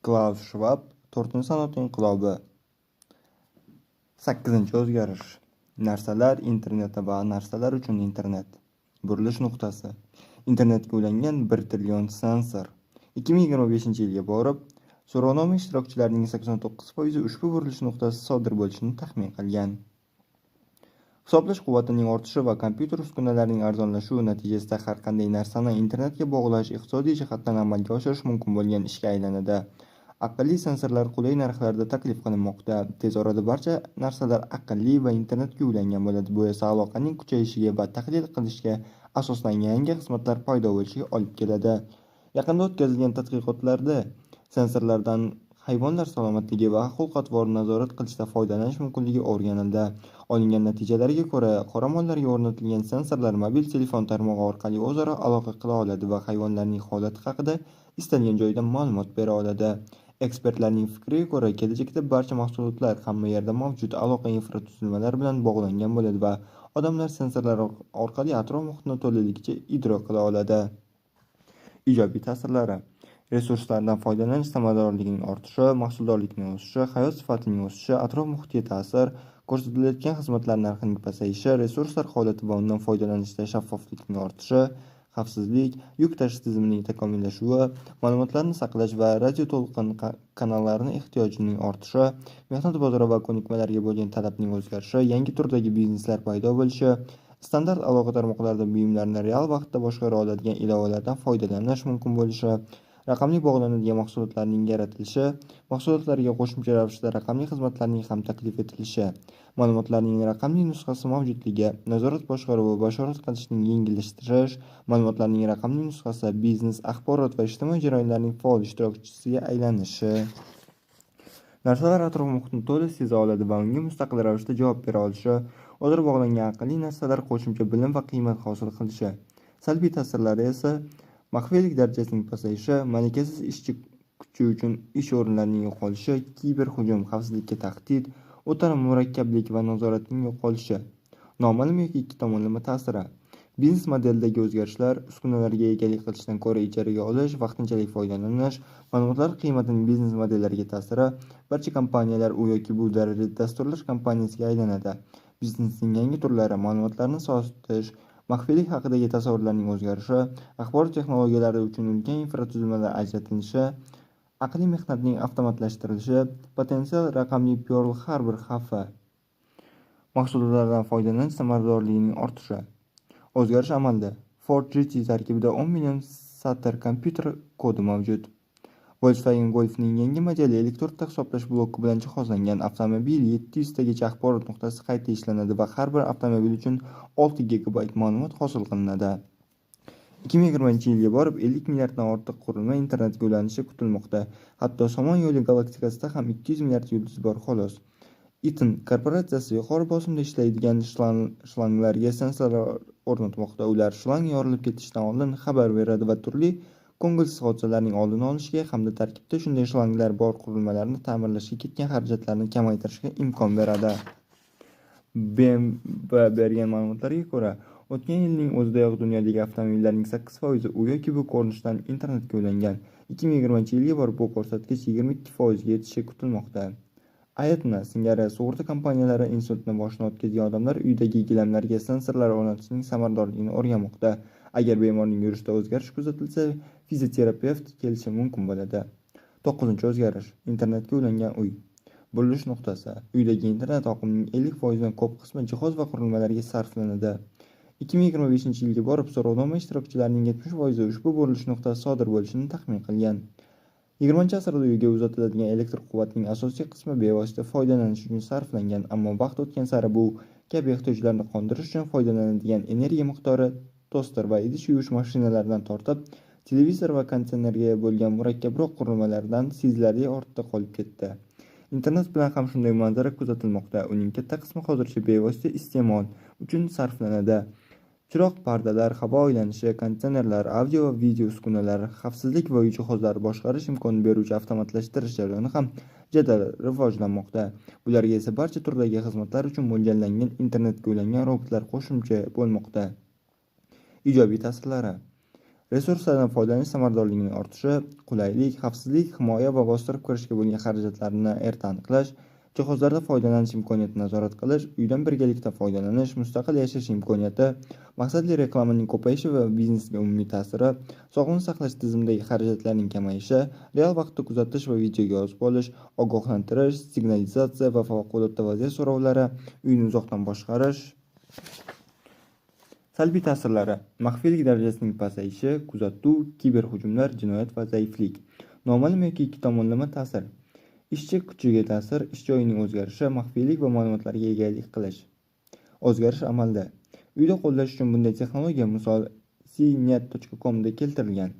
Klaus Schwab to'rtinchi sanoat inqilobi. 8-o'zgarish. Narsalar interneti va narsalar uchun internet. Burilish nuqtasi. Internetga ulangan 1 trillion sensor. 2025-yilga borib, so'rovnoma ishtirokchilarining 89% ushbu burilish nuqtasi sodir bo'lishini taxmin qilgan. Hisoblash quvvatining ortishi va kompyuter uskunalarining arzonlashuvi natijasida har qanday narsani internetga bog'lash iqtisodiy jihatdan amalga oshirish mumkin bo'lgan ishga aylanadi. Aqlli sensorlar qulay narxlarda taklif qilinmoqda. Tez orada barcha narsalar aqlli va internetga ulangan bo'ladi. Bu esa aloqaning kuchayishiga va tahlil qilishga asoslangan yangi xizmatlar paydo bo'lishiga olib keladi. Yaqinda o'tkazilgan tadqiqotlarda sensorlardan hayvonlar salomatligi va xulq-atvorini nazorat qilishda foydalanish mumkinligi o'rganildi. Olingan natijalarga ko'ra, qoramollarga o'rnatilgan sensorlar mobil telefon tarmog'i orqali o'zaro aloqa qila oladi va hayvonlarning holati haqida istalgan joyda ma'lumot bera oladi. Ekspertlarning fikriga ko'ra, kelajakda barcha mahsulotlar hamma yerda mavjud aloqa infratuzilmalari bilan bog'langan bo'ladi va odamlar sensorlar orqali atrof muhitni to'laligicha idrok qila oladi. Ijobiy ta'sirlari: resurslardan foydalanish samaradorligining ortishi, mahsuldorlikning o'sishi, hayot sifatining o'sishi, atrof muhitiga ta'sir, ko'rsatilayotgan xizmatlar narxining pasayishi, resurslar holati va undan foydalanishda shaffoflikning ortishi, xavfsizlik, yuk tashish tizimining takomillashuvi, ma'lumotlarni saqlash va radioto'lqin kanallarining ehtiyojining ortishi, mehnat bozori va ko'nikmalarga bo'lgan talabning o'zgarishi, yangi turdagi bizneslar paydo bo'lishi, standart aloqa tarmoqlarida buyumlarni real vaqtda boshqara oladigan ilovalardan foydalanish mumkin bo'lishi, raqamli bog'lanadigan mahsulotlarning yaratilishi, mahsulotlarga qo'shimcha ravishda raqamli xizmatlarning ham taklif etilishi, ma'lumotlarning raqamli nusxasi mavjudligi, nazorat boshqaruvi va bashorat qilishning yengillashtirish, ma'lumotlarning raqamli nusxasi biznes, axborot va ijtimoiy jarayonlarning faol ishtirokchisiga aylanishi. Narsalar atrof muhitni to'liq seza oladi va unga mustaqil ravishda javob bera olishi, o'zaro bog'langan aqlli narsalar qo'shimcha bilim va qiymat hosil qilishi. Salbiy ta'sirlari esa maxfiylik darajasining pasayishi, malakasiz ishchi kuchi uchun ish o'rinlarining yo'qolishi, kiberhujum, xavfsizlikka tahdid, o'ta murakkablik va nazoratning yo'qolishi. Noma'lum yoki ikki tomonlama ta'siri: biznes modelidagi o'zgarishlar, uskunalarga egalik qilishdan ko'ra ijaraga olish, vaqtinchalik foydalanish, ma'lumotlar qiymatining biznes modellariga ta'siri. Barcha kompaniyalar u yoki bu darajada dasturlash kompaniyasiga aylanadi. Biznesning yangi turlari, ma'lumotlarni sotish, maxfiylik haqidagi tasavvurlarning o'zgarishi, axborot texnologiyalari uchun ulkan infratuzilmalar ajratilishi, aqliy mehnatning avtomatlashtirilishi, potensial raqamli Pearl Harbor xavfi, mahsulotlardan foydalanish samaradorligining ortishi. O'zgarish amalda. Ford GT tarkibida 10 million satr kompyuter kodi mavjud. Volkswagen Golf'ning yangi modeli elektronikda hisoblash bloki bilan jihozlangan. Avtomobil 700 tagacha axborot nuqtasi qayta ishlanadi va har bir avtomobil uchun 6 GB ma'lumot hosil qilinadi. 2020-yilga borib 50 milliarddan ortiq qurilma internetga ulanishi kutilmoqda. Hatto Somon yo'li galaktikasida ham 200 milliard yulduz bor xolos. Eaton korporatsiyasi yuqori bosimda ishlaydigan shlanglarga sensorlar o'rnatmoqda. Ular shlang yorilib ketishidan oldin xabar beradi va turli ko'ngilsiz hodisalarning oldini olishga hamda tarkibda shunday shlanglar bor qurilmalarni ta'mirlashga ketgan xarajatlarni kamaytirishga imkon beradi. BMW bergan ma'lumotlarga ko'ra, o'tgan yilning o'zidayoq dunyodagi avtomobillarning 8% u yoki bu ko'rinishdan internetga ulangan. 2020-yilga borib bu ko'rsatkich 22% ga yetishi kutilmoqda. Aytna singari sug'urta kompaniyalari institutni boshidan o'tkazgan odamlar uyidagi gilamlarga sensorlar o'rnatishning samaradorligini o'rganmoqda. Agar bemorning yurishida o'zgarish kuzatilsa, fizioterapevt kelishi mumkin bo'ladi. 9-o'zgarish. Internetga ulangan uy. Burilish nuqtasi. Uydagi internet oqimining 50% dan ko'p qismi jihoz va qurilmalarga sarflanadi. 2025-yilga borib so'rovnoma ishtirokchilarining 70% ushbu burilish nuqtasi sodir bo'lishini taxmin qilgan. 20-asrda uyga uzatiladigan elektr quvvatining asosiy qismi bevosita foydalanish uchun sarflangan, ammo vaqt o'tgan sari bu kabi ehtiyojlarni qondirish uchun foydalanadigan energiya miqdori toster va idish yuvish mashinalaridan tortib, televizor va konditsionerga bo'lgan murakkabroq qurilmalardan sezilarli ortda qolib ketdi. Internet bilan ham shunday manzara kuzatilmoqda. Uning katta qismi hozircha bevosita iste'mol uchun sarflanadi. Chiroq, pardalar, havo aylanishi, konditsionerlar, audio va video uskunalar, xavfsizlik va uy jihozlari boshqarish imkonini beruvchi avtomatlashtirish jarayoni ham jadal rivojlanmoqda. Bularga esa barcha turdagi xizmatlar uchun mo'ljallangan internetga ulangan robotlar qo'shimcha bo'lmoqda. Ijobiy ta'sirlari: Resurslardan foydalanish samaradorligining ortishi, qulaylik, xavfsizlik, himoya va bostirib kirishga bo'lgan xarajatlarni erta aniqlash, jihozlarda foydalanish imkoniyatini nazorat qilish, uydan birgalikda foydalanish, mustaqil yashash imkoniyati, maqsadli reklamaning ko'payishi va biznesga umumiy ta'siri, sog'liqni saqlash tizimidagi xarajatlarning kamayishi, real vaqtda kuzatish va videoga yozib olish, ogohlantirish, signalizatsiya va favqulodda vaziyat so'rovlari, uyni uzoqdan boshqarish. Salbiy ta'sirlari: maxfiylik darajasining pasayishi, kuzatuv, kiberhujumlar, jinoyat va zaiflik. Noma'lum yoki ikki tomonlama ta'sir: ishchi kuchiga ta'sir, ish joyining o'zgarishi, maxfiylik va ma'lumotlarga egalik qilish. O'zgarish amalda. Uyda qo'llash uchun bunday texnologiya misol cnet.com da keltirilgan.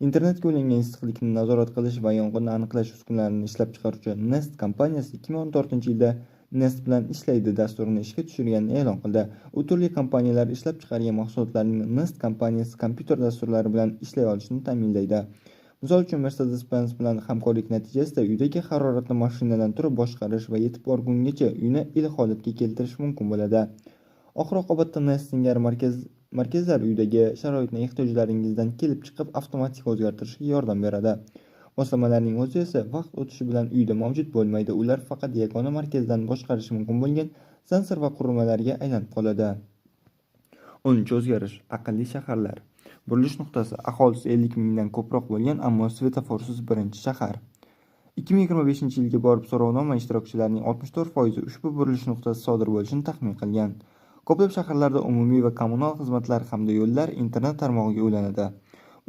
Internetga ulangan issiqlikni nazorat qilish va yong'inni aniqlash uskunalarini ishlab chiqaruvchi Nest kompaniyasi 2014-yilda Nest bilan ishlaydi dasturini ishga tushirganini e'lon qildi. U turli kompaniyalar ishlab chiqargan mahsulotlarning Nest kompaniyasi kompyuter dasturlari bilan ishlay olishini ta'minlaydi. Misol uchun, Mercedes-Benz bilan hamkorlik natijasida uydagi haroratni mashinadan turib boshqarish va yetib borgungacha uyni iliq holatga keltirish mumkin bo'ladi. Oxir-oqibatda Nest singari markazlar uydagi sharoitni ehtiyojlaringizdan kelib chiqib avtomatik o'zgartirishga yordam beradi. Moslamalarning o'zi esa vaqt o'tishi bilan uyda mavjud bo'lmaydi. Ular faqat yagona markazdan boshqarish mumkin bo'lgan sensor va qurilmalarga aylanib qoladi. 10-o'zgarish: aqlli shaharlar. Burilish nuqtasi: aholisi 50 mingdan ko'proq bo'lgan, ammo svetoforsiz birinchi shahar. 2025-yilga borib so'rovnoma ishtirokchilarining 64% ushbu burilish nuqtasi sodir bo'lishini taxmin qilgan. Ko'plab shaharlarda umumiy va kommunal xizmatlar hamda yo'llar internet tarmog'iga ulanadi.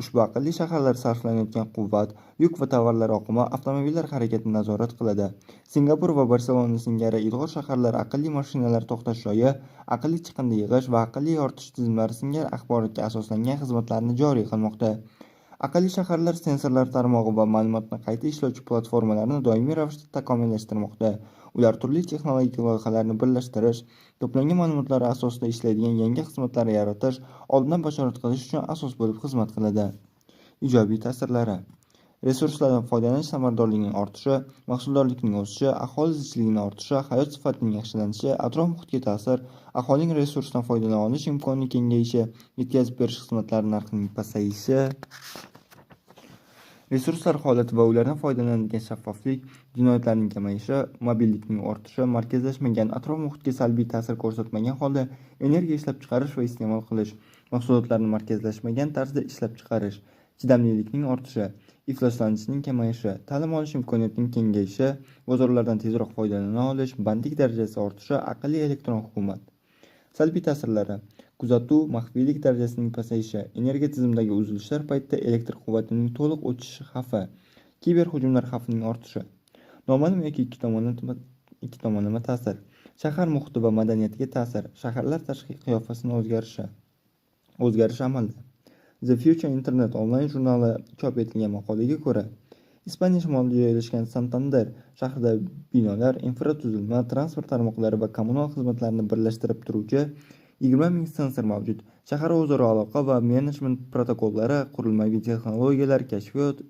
Ushbu aqlli shaharlar sarflanayotgan quvvat, yuk va tovarlar oqimi, avtomobillar harakatini nazorat qiladi. Singapur va Barselona singari ilg'or shaharlar aqlli mashinalar to'xtash joyi, aqlli chiqindi yig'ish va aqlli yoritish tizimlari singari axborotga asoslangan xizmatlarni joriy qilmoqda. Aqlli shaharlar sensorlar tarmog'i va ma'lumotni qayta ishlovchi platformalarni doimiy ravishda takomillashtirmoqda. Ular turli texnologik loyihalarni birlashtirish, to'plangan ma'lumotlar asosida ishlaydigan yangi xizmatlar yaratish, oldindan bashorat qilish uchun asos bo'lib xizmat qiladi. Ijobiy ta'sirlari: resurslardan foydalanish samaradorligining ortishi, mahsuldorlikning o'sishi, aholi zichligining ortishi, hayot sifatining yaxshilanishi, atrof muhitga ta'sir, aholining resursdan foydalana olish imkonining kengayishi, yetkazib berish xizmatlari narxining pasayishi. Resurslar holati va ulardan foydalanilgan shaffoflik, jinoyatlarning kamayishi, mobillikning ortishi, markazlashmagan, atrof muhitga salbiy ta'sir ko'rsatmagan holda energiya ishlab chiqarish va iste'mol qilish, mahsulotlarni markazlashmagan tarzda ishlab chiqarish, chidamlilikning ortishi, ifloslanishning kamayishi, ta'lim olish imkoniyatining kengayishi, bozorlardan tezroq foydalana olish, bandlik darajasi ortishi, aqlli elektron hukumat. Salbiy ta'sirlari: kuzatuv, maxfiylik darajasining pasayishi, energiya tizimidagi uzilishlar paytida elektr quvvatining to'liq o'chishi xavfi, kiberhujumlar xavfining ortishi. Noma'lum yoki ikki tomonlama ta'sir: shahar muhiti va madaniyatiga ta'sir, shaharlar tashqi qiyofasining o'zgarishi amalda. The Future Internet onlayn jurnali chop etilgan maqolaga ko'ra, Ispaniya shimolida joylashgan Santander shahrida binolar, infratuzilma, transport tarmoqlari va kommunal xizmatlarni birlashtirib turuvchi 20 ming sensor mavjud. Shahar o'zaro aloqa va menejment protokollari, qurilmaviy texnologiyalar, kashfiyot,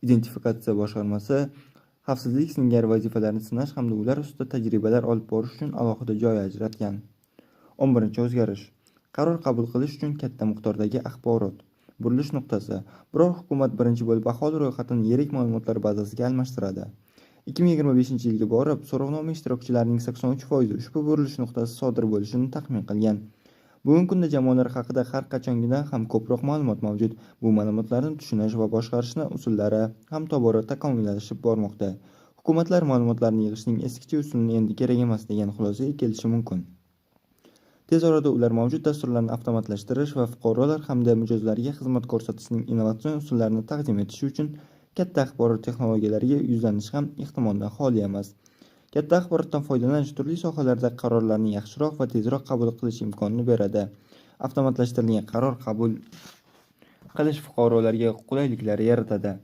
identifikatsiya boshqarmasi, xavfsizlik singari vazifalarni sinash hamda ular ustida tajribalar olib borish uchun alohida joy ajratgan. 11-o'zgarish: qaror qabul qilish uchun katta miqdordagi axborot. Burilish nuqtasi: biror hukumat birinchi bo'lib aholi ro'yxatini yirik ma'lumotlar bazasiga almashtiradi. 2025-yilga borib so'rovnoma ishtirokchilarining 83% ushbu burilish nuqtasi sodir bo'lishini taxmin qilgan. Bugungi kunda jamoalar haqida har qachongidan ham ko'proq ma'lumot mavjud. Bu ma'lumotlarni tushunish va boshqarishni usullari ham tobora takomillashib bormoqda. Hukumatlar ma'lumotlarni yig'ishning eskicha usulini endi kerak emas degan xulosaga kelishi mumkin. Tez orada ular mavjud dasturlarni avtomatlashtirish va fuqarolar hamda mijozlarga xizmat ko'rsatishning innovatsion usullarini taqdim etish uchun katta axborot texnologiyalariga yuzlanish ham ehtimoldan xoli emas. Katta axborotdan foydalanish turli sohalarda qarorlarni yaxshiroq va tezroq qabul qilish imkonini beradi. Avtomatlashtirilgan qaror qabul qilish fuqarolarga qulayliklar yaratadi.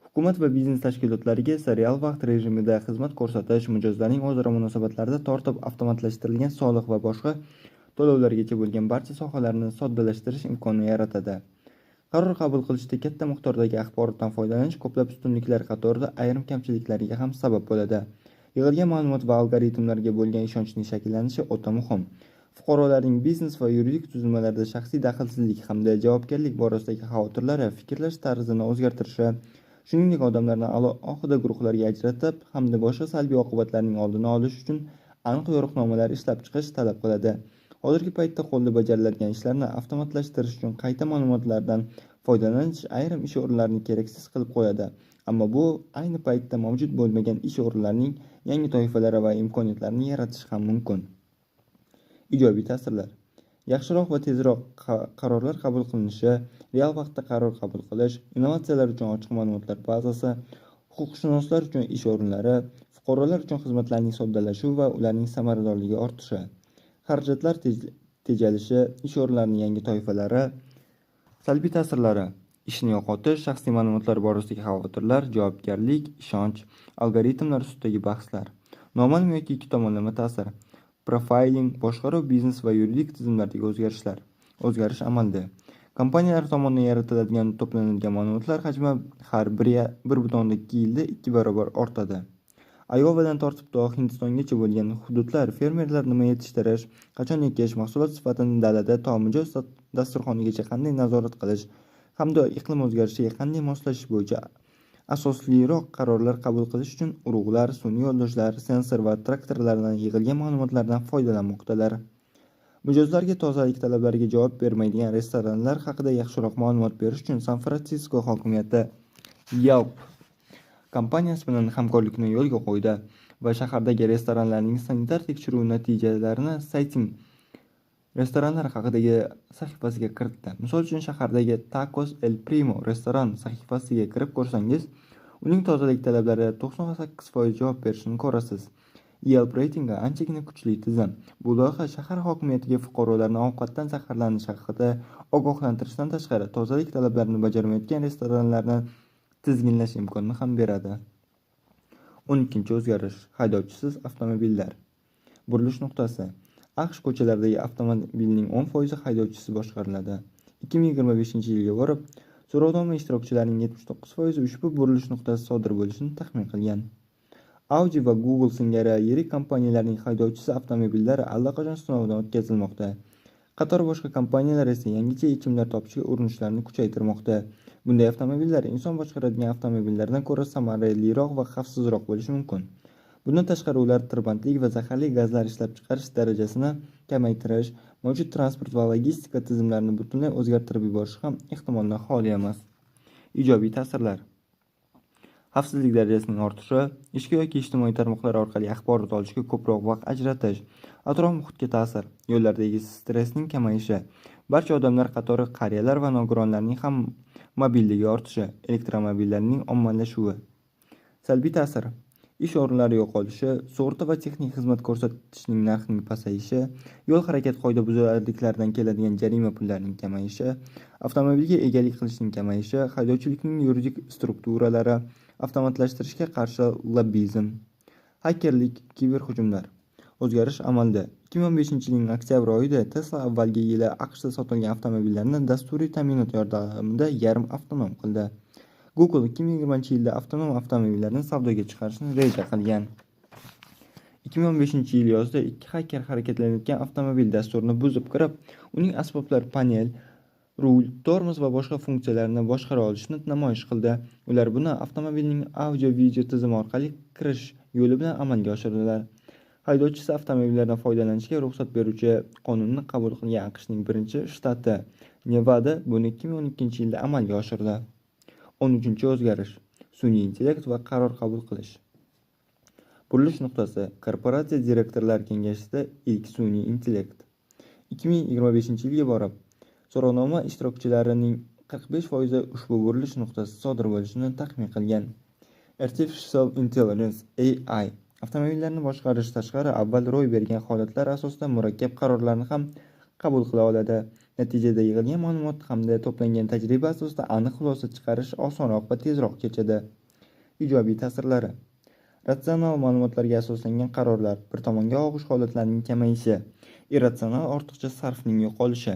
Hukumat va biznes tashkilotlariga esa real vaqt rejimida xizmat ko'rsatish, mijozlarning o'zaro munosabatlarida tortib avtomatlashtirilgan soliq va boshqa to'lovlargacha bo'lgan barcha sohalarni soddalashtirish imkonini yaratadi. Qaror qabul qilishda katta miqdordagi axborotdan foydalanish ko'plab ustunliklar qatorida ayrim kamchiliklarga ham sabab bo'ladi. Yig'ilgan ma'lumot va algoritmlarga bo'lgan ishonchning shakllanishi o'ta muhim. Fuqarolarning biznes va yuridik tuzilmalarda shaxsiy daxlsizlik hamda javobgarlik borasidagi xavotirlari fikrlash tarzini o'zgartirishi, shuningdek odamlarni alohida guruhlarga ajratib hamda boshqa salbiy oqibatlarning oldini olish uchun aniq yo'riqnomalar ishlab chiqish talab qiladi. Hozirgi paytda qo'lda bajariladigan ishlarni avtomatlashtirish uchun qayta ma'lumotlardan foydalanish ayrim ish o'rinlarini keraksiz qilib qo'yadi, ammo bu ayni paytda mavjud bo'lmagan ish o'rinlarining yangi toifalari va imkoniyatlarini yaratishi ham mumkin. Ijobiy ta'sirlar: yaxshiroq va tezroq qarorlar qabul qilinishi, real vaqtda qaror qabul qilish, innovatsiyalar uchun ochiq ma'lumotlar bazasi, huquqshunoslar uchun ish o'rinlari, fuqarolar uchun xizmatlarning soddalashuvi va ularning samaradorligi ortishi, xarajatlar tejalishi, ish o'rinlarining yangi toifalari. Salbiy ta'sirlari: ishni yo'qotish, shaxsiy ma'lumotlar borasidagi xavotirlar, javobgarlik, ishonch, algoritmlar ustidagi bahslar. Noma'lum yoki ikki tomonlama ta'sir: profiling, boshqaruv, biznes va yuridik tizimlardagi o'zgarishlar. O'zgarish amalda: kompaniyalar tomonidan yaratiladigan to'planadigan ma'lumotlar hajmi har 1,2 yilda 2 barobar ortadi. Ayovadan tortib to Hindistongacha bo'lgan hududlar fermerlar nima yetishtirish, qachon ekish, mahsulot sifatini dalada to mijoz dasturxonigacha qanday nazorat qilish hamda iqlim o'zgarishiga qanday moslashish bo'yicha asosliroq qarorlar qabul qilish uchun urug'lar, sun'iy yo'ldoshlar, sensor va traktorlardan yig'ilgan ma'lumotlardan foydalanmoqdalar. Mijozlarga tozalik talablariga javob bermaydigan restoranlar haqida yaxshiroq ma'lumot berish uchun San-Fransisko hokimiyati Yelp kompaniyasi bilan hamkorlikni yo'lga qo'ydi va shahardagi restoranlarning sanitar tekshiruv natijalarini sayting restoranlar haqidagi sahifasiga kiritdi. Misol uchun, shahardagi Tacos El Primo restoran sahifasiga kirib ko'rsangiz, uning tozalik talablari 98% javob berishini ko'rasiz. Yelp reytingi anchagina kuchli tizim. Bu loyiha shahar hokimiyatiga fuqarolarni ovqatdan zaharlanish haqida ogohlantirishdan tashqari, tozalik talablarini bajarmayotgan restoranlarni tizginlash imkonini ham beradi. 12 o'zgarish: haydovchisiz avtomobillar. Burilish nuqtasi: AQSh ko'chalaridagi avtomobilning 10% haydovchisiz boshqariladi. 2025-yilga borib, so'rovnoma ishtirokchilarining 79% ushbu burilish nuqtasi sodir bo'lishini taxmin qilgan. Audi va Google singari yirik kompaniyalarning haydovchisiz avtomobillari allaqachon sinovdan o'tkazilmoqda. Qator boshqa kompaniyalar esa yangicha yechimlar topishga urinishlarini kuchaytirmoqda. Bunday avtomobillar inson boshqaradigan avtomobillardan ko'ra samaraliroq va xavfsizroq bo'lishi mumkin. Bundan tashqari, ular tirbandlik va zaharli gazlar ishlab chiqarish darajasini kamaytirish, mavjud transport va logistika tizimlarini butunlay o'zgartirib yuborishi ham ehtimoldan xoli emas. Ijobiy ta'sirlar: xavfsizlik darajasining ortishi, ishga yoki ijtimoiy tarmoqlar orqali axborot olishga ko'proq vaqt ajratish, atrof muhitga ta'sir, yo'llardagi stressning kamayishi, barcha odamlar qatori qariyalar va nogironlarning ham mobilligi ortishi, elektromobillarning ommalashuvi. Salbiy ta'sir: ish o'rinlari yo'qolishi, sug'urta va texnik xizmat ko'rsatishning narxining pasayishi, yo'l harakat qoidabuzarliklaridan keladigan jarima pullarining kamayishi, avtomobilga egalik qilishning kamayishi, haydovchilikning yuridik strukturalari, avtomatlashtirishga qarshi lobbizm, hakerlik, kiberhujumlar. O'zgarish amalda: 2015-yilning oktyabr oyida Tesla avvalgi yili AQShda sotilgan avtomobillarni dasturiy ta'minot yordamida yarim avtonom qildi. Google 2020-yilda avtonom avtomobillarni savdoga chiqarishni reja qilgan. 2015-yil yozda ikki haker harakatlanayotgan avtomobil dasturini buzib kirib, uning asboblar panel, rul, tormoz va boshqa funksiyalarini boshqara olishini namoyish qildi. Ular buni avtomobilning audio-video tizimi orqali kirish yo'li bilan amalga oshirdilar. Haydovchisiz avtomobillardan foydalanishga ruxsat beruvchi qonunni qabul qilgan AQShning birinchi shtati Nevada buni 2012-yilda amalga oshirdi. 13 o'zgarish: sun'iy intellekt va qaror qabul qilish. Burilish nuqtasi: korporatsiya direktorlar kengashida ilk sun'iy intellekt. 2025-yilga borib, so'rovnoma ishtirokchilarining 45% ushbu burilish nuqtasi sodir bo'lishini taxmin qilgan. Artificial Intelligence (AI) avtomobillarni boshqarish tashqari, avval ro'y bergan holatlar asosida murakkab qarorlarni ham qabul qila oladi. Natijada yig'ilgan ma'lumot hamda to'plangan tajriba asosida aniq xulosa chiqarish osonroq va tezroq kechadi. Ijobiy ta'sirlari: ratsional ma'lumotlarga asoslangan qarorlar, bir tomonga og'ish holatlarining kamayishi, irratsional ortiqcha sarfning yo'qolishi,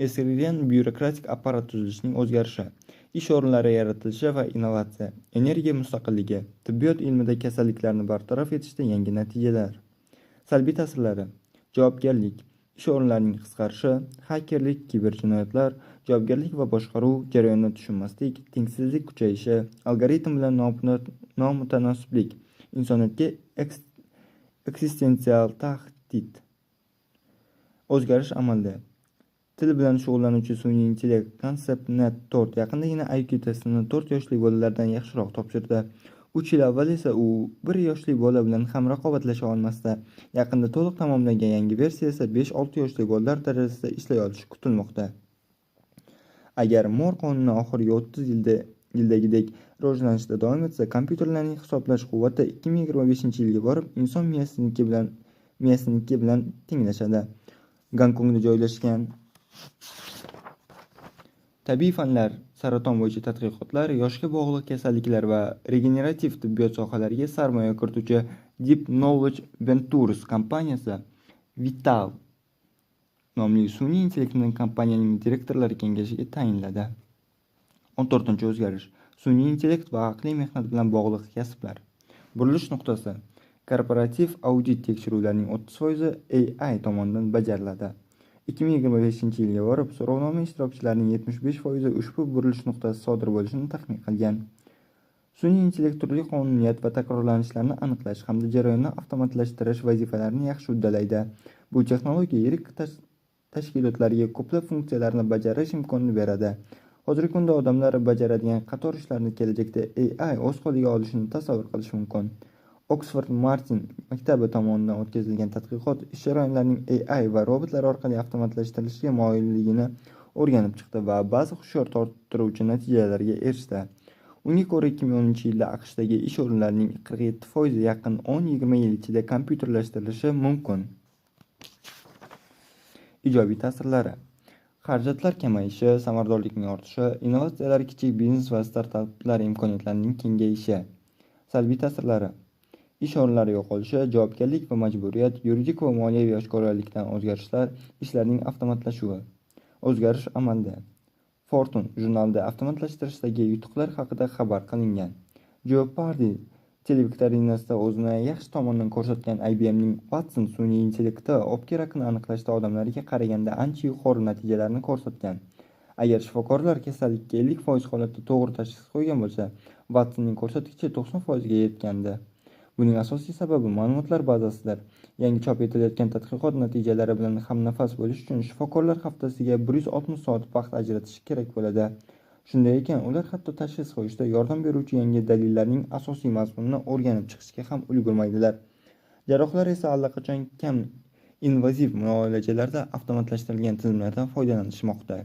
eskirgan byurokratik apparat tuzilishining o'zgarishi, ish o'rinlari yaratilishi va innovatsiya, energiya mustaqilligi, tibbiyot ilmida kasalliklarni bartaraf etishda yangi natijalar. Salbiy ta'sirlari: javobgarlik, ish o'rinlarining qisqarishi, xakerlik, kiberjinoyatlar, javobgarlik va boshqaruv jarayonini tushunmaslik, tengsizlik kuchayishi, algoritm bilan nomutanosiblik, insoniyatga eksistensial tahdid. O'zgarish amalda. Til bilan shug'ullanuvchi sun'iy intellekt ConceptNet 4 yaqindagina IQ testini 4 yoshli bolalardan yaxshiroq topshirdi. 3 yil avval esa u 1 yoshli bola bilan ham raqobatlasha olmasdi. Yaqinda to'liq tamomlangan yangi versiya esa 5-6 yoshli bolalar darajasida ishlay olishi kutilmoqda. Agar Mo'r qonuni oxirgi 30 yildagidek rivojlanishda davom etsa, kompyuterlarning hisoblash quvvati 2025-yilga borib inson miyasiniki bilan tenglashadi. Gonkongda joylashgan tabiiy fanlar, saraton bo'yicha tadqiqotlar, yoshga bog'liq kasalliklar va regenerativ tibbiyot sohalariga sarmoya kirituvchi Deep Knowledge Ventures kompaniyasi Vital nomli sun'iy intellektni kompaniyaning direktorlar kengashiga tayinladi. 14-o'zgarish. Sun'iy intellekt va aqliy mehnat bilan bog'liq kasblar. Burilish nuqtasi. Korporativ audit tekshiruvlarining 30% AI tomonidan bajariladi. 2025-yilga borib, so'rovnoma ishtirokchilarining 75% ushbu burilish nuqtasi sodir bo'lishini taxmin qilgan. Sun'iy intellekt turli qonuniyat va takrorlanishlarni aniqlash hamda jarayonni avtomatlashtirish vazifalarini yaxshi uddalaydi. Bu texnologiya yirik tashkilotlarga ko'plab funksiyalarni bajarish imkonini beradi. Hozirgi kunda odamlar bajaradigan qator ishlarni kelajakda AI o'z qo'liga olishini tasavvur qilish mumkin. Oxford Martin maktabi tomonidan o'tkazilgan tadqiqot ish jarayonlarining AI va robotlar orqali avtomatlashtirishga moyilligini o'rganib chiqdi va ba'zi hushyor torttiruvchi natijalarga erishdi. Unga ko'ra 2010-yilda AQShdagi ish o'rinlarining 47% yaqin 10-20 yil ichida kompyuterlashtirilishi mumkin. Ijobiy ta'sirlari. Xarajatlar kamayishi, samaradorlikning ortishi, innovatsiyalar, kichik biznes va startaplar imkoniyatlarining kengayishi. Salbiy ta'sirlari. Ish o'rinlari yo'qolishi, javobgarlik va majburiyat, yuridik va moliyaviy oshkoralikdan o'zgarishlar, ishlarning avtomatlashuvi. O'zgarish amalda. Fortune jurnalida avtomatlashtirishdagi yutuqlar haqida xabar qilingan. Jeopardy televiktorinasida o'zini yaxshi tomondan ko'rsatgan IBMning Watson sun'iy intellekti o'pka rakini aniqlashda odamlarga qaraganda ancha yuqori natijalarni ko'rsatgan. Agar shifokorlar kasallikka 50% holatda to'g'ri tashxis qo'ygan bo'lsa, Watsonning ko'rsatkichi 90% ga yetgandi. Buning asosiy sababi ma'lumotlar bazasidir. Yangi chop etilayotgan tadqiqot natijalari bilan hamnafas bo'lish uchun shifokorlar haftasiga 160 soat vaqt ajratishi kerak bo'ladi. Shunday ekan, ular hatto tashxis qo'yishda yordam beruvchi yangi dalillarning asosiy mazmunini o'rganib chiqishga ham ulgurmaydilar. Jarrohlar esa allaqachon kam invaziv muolajalarda avtomatlashtirilgan tizimlardan foydalanishmoqda.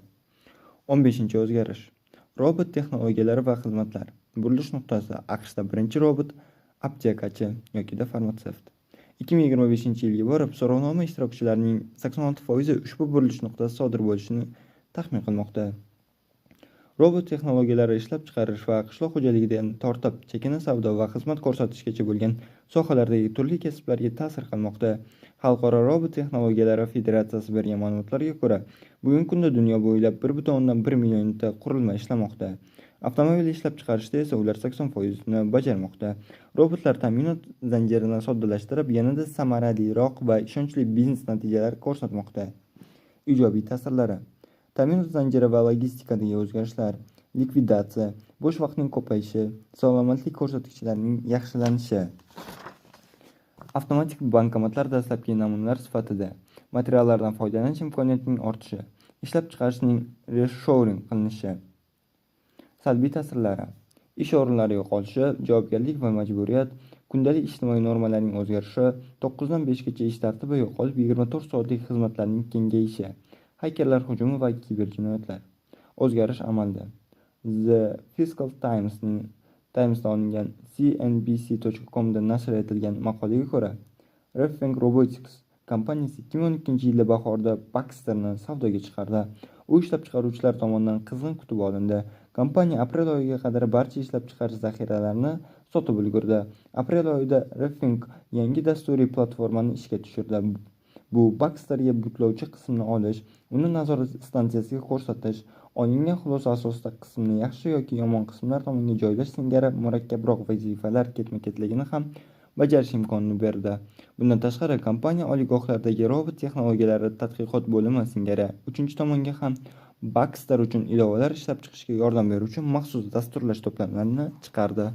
15-o'zgarish. Robot texnologiyalari va xizmatlar. Burilish nuqtasi. AQShda birinchi robot aptekachi yoki farmatsevt. 2025-yilga borib, so'rovnoma ishtirokchilarining 86% ushbu burilish nuqtasi sodir bo'lishini taxmin qilmoqda. Robot texnologiyalari ishlab chiqarish va qishloq xo'jaligidan tortib, chakana savdo va xizmat ko'rsatishgacha bo'lgan sohalardagi turli kasblarga ta'sir qilmoqda. Xalqaro robot texnologiyalari federatsiyasi bergan ma'lumotlarga ko'ra, bugungi kunda dunyo bo'ylab 1,1 millionta qurilma ishlamoqda. Avtomobil ishlab chiqarishda esa ular 80% ni bajarmoqda. Robotlar ta'minot zanjirini soddalashtirib, yanada samaraliroq va ishonchli biznes natijalari ko'rsatmoqda. Ijobiy ta'sirlari. Ta'minot zanjiri va logistikadagi o'zgarishlar, likvidatsiya, bo'sh vaqtning ko'payishi, salomatlik ko'rsatkichlarining yaxshilanishi. Avtomatik bankomatlar dastlabki namunalar sifatida, materiallardan foydalanish imkoniyatining ortishi, ishlab chiqarishning reshoring qilinishi. Salbiy ta'sirlari. Ish o'rinlari yo'qolishi, javobgarlik va majburiyat, kundalik ijtimoiy normalarning o'zgarishi, 9 dan 5 gacha ish tartibi yo'qolib, 24 soatlik xizmatlarning kengayishi, hakerlar hujumi va kiberjinoyatlar. O'zgarish amalda. The Fiscal Times'da olingan CNBC.com'da nashr etilgan maqolaga ko'ra, Rethink Robotics kompaniyasi 2012-yilda bahorda Baxter'ni savdoga chiqardi. U ishlab chiqaruvchilar tomonidan qizg'in kutib olindi. Kompaniya aprel oyiga qadar barcha ishlab chiqarish zaxiralarini sotib ulgurdi. Aprel oyida Rethink yangi dasturiy platformani ishga tushirdi. Bu Baxterga buklovchi qismni olish, uni nazorat stansiyasiga ko'rsatish, olingan xulosa asosida qismni yaxshi yoki yomon qismlar tomonga joylash singari murakkabroq vazifalar ketma-ketligini ham bajarish imkonini berdi. Bundan tashqari, kompaniya oliygohlardagi robot texnologiyalari tadqiqot bo'limi singari uchinchi tomonga ham Baxter uchun ilovalar ishlab chiqishga yordam beruvchi maxsus dasturlash to'plamlarini chiqardi.